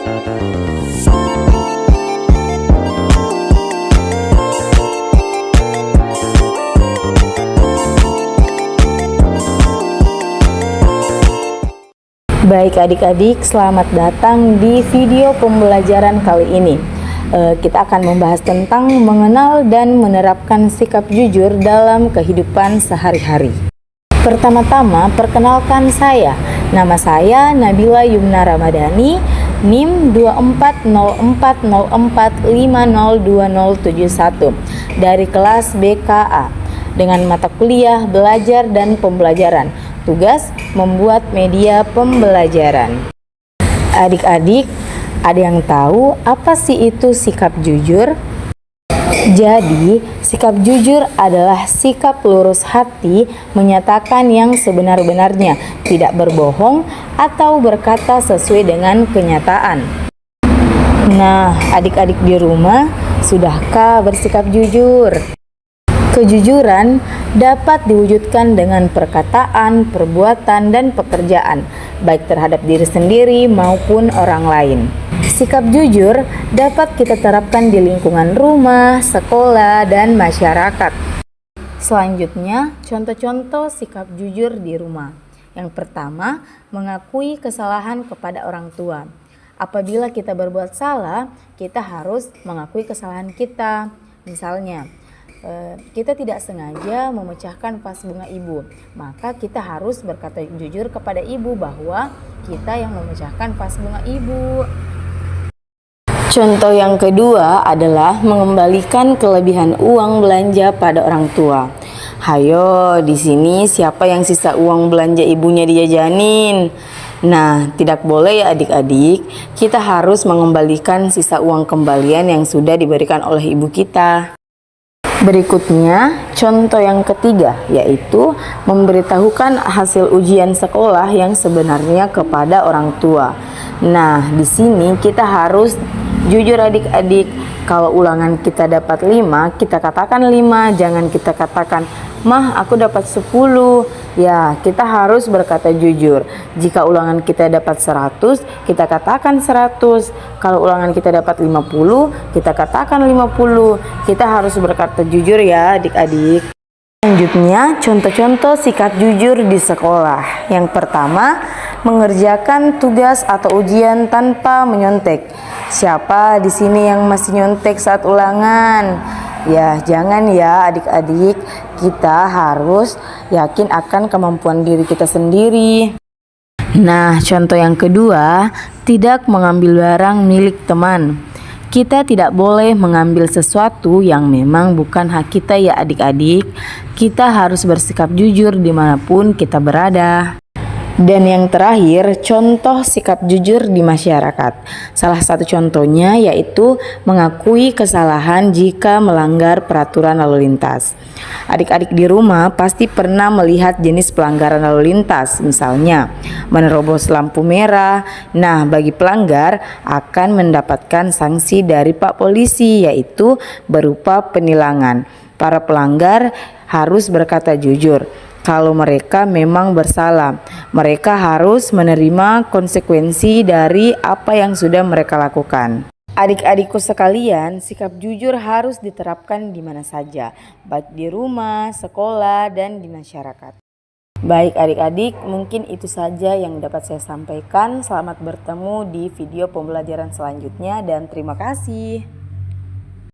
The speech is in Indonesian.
Baik adik-adik, selamat datang di video pembelajaran kali ini. Kita akan membahas tentang mengenal dan menerapkan sikap jujur dalam kehidupan sehari-hari. Pertama-tama, perkenalkan saya. Nama saya Nabila Yumna Ramadhani, NIM 240404502071 dari kelas BKA dengan mata kuliah belajar dan pembelajaran. Tugas membuat media pembelajaran. Adik-adik, ada yang tahu apa sih itu sikap jujur? Jadi, sikap jujur adalah sikap lurus hati menyatakan yang sebenar-benarnya, tidak berbohong atau berkata sesuai dengan kenyataan. Nah, adik-adik di rumah, sudahkah bersikap jujur? Kejujuran dapat diwujudkan dengan perkataan, perbuatan, dan pekerjaan, baik terhadap diri sendiri maupun orang lain. Sikap jujur dapat kita terapkan di lingkungan rumah, sekolah, dan masyarakat. Selanjutnya, contoh-contoh sikap jujur di rumah. Yang pertama, mengakui kesalahan kepada orang tua. Apabila kita berbuat salah, kita harus mengakui kesalahan kita. Misalnya, kita tidak sengaja memecahkan vas bunga ibu, maka kita harus berkata jujur kepada ibu bahwa kita yang memecahkan vas bunga ibu. Contoh yang kedua adalah mengembalikan kelebihan uang belanja pada orang tua. Hayo, di sini siapa yang sisa uang belanja ibunya dijajanin? Nah, tidak boleh ya adik-adik, kita harus mengembalikan sisa uang kembalian yang sudah diberikan oleh ibu kita. Berikutnya, contoh yang ketiga, yaitu memberitahukan hasil ujian sekolah yang sebenarnya kepada orang tua. Nah, di sini kita harus jujur adik-adik. Kalau ulangan kita dapat 5, kita katakan 5, jangan kita katakan, "Mah, aku dapat 10. Ya, kita harus berkata jujur. Jika ulangan kita dapat 100, kita katakan 100. Kalau ulangan kita dapat 50, kita katakan 50. Kita harus berkata jujur ya adik-adik. Selanjutnya, contoh-contoh sikap jujur di sekolah. Yang pertama, mengerjakan tugas atau ujian tanpa menyontek. Siapa di sini yang masih nyontek saat ulangan? Ya, jangan ya adik-adik. Kita harus yakin akan kemampuan diri kita sendiri. Nah, contoh yang kedua, tidak mengambil barang milik teman. Kita tidak boleh mengambil sesuatu yang memang bukan hak kita ya adik-adik. Kita harus bersikap jujur dimanapun kita berada. Dan yang terakhir, contoh sikap jujur di masyarakat. Salah satu contohnya yaitu mengakui kesalahan jika melanggar peraturan lalu lintas. Adik-adik di rumah pasti pernah melihat jenis pelanggaran lalu lintas, misalnya menerobos lampu merah. Nah, bagi pelanggar akan mendapatkan sanksi dari Pak Polisi, yaitu berupa penilangan. Para pelanggar harus berkata jujur. Kalau mereka memang bersalah, mereka harus menerima konsekuensi dari apa yang sudah mereka lakukan. Adik-adikku sekalian, sikap jujur harus diterapkan di mana saja, baik di rumah, sekolah, dan di masyarakat. Baik adik-adik, mungkin itu saja yang dapat saya sampaikan. Selamat bertemu di video pembelajaran selanjutnya dan terima kasih.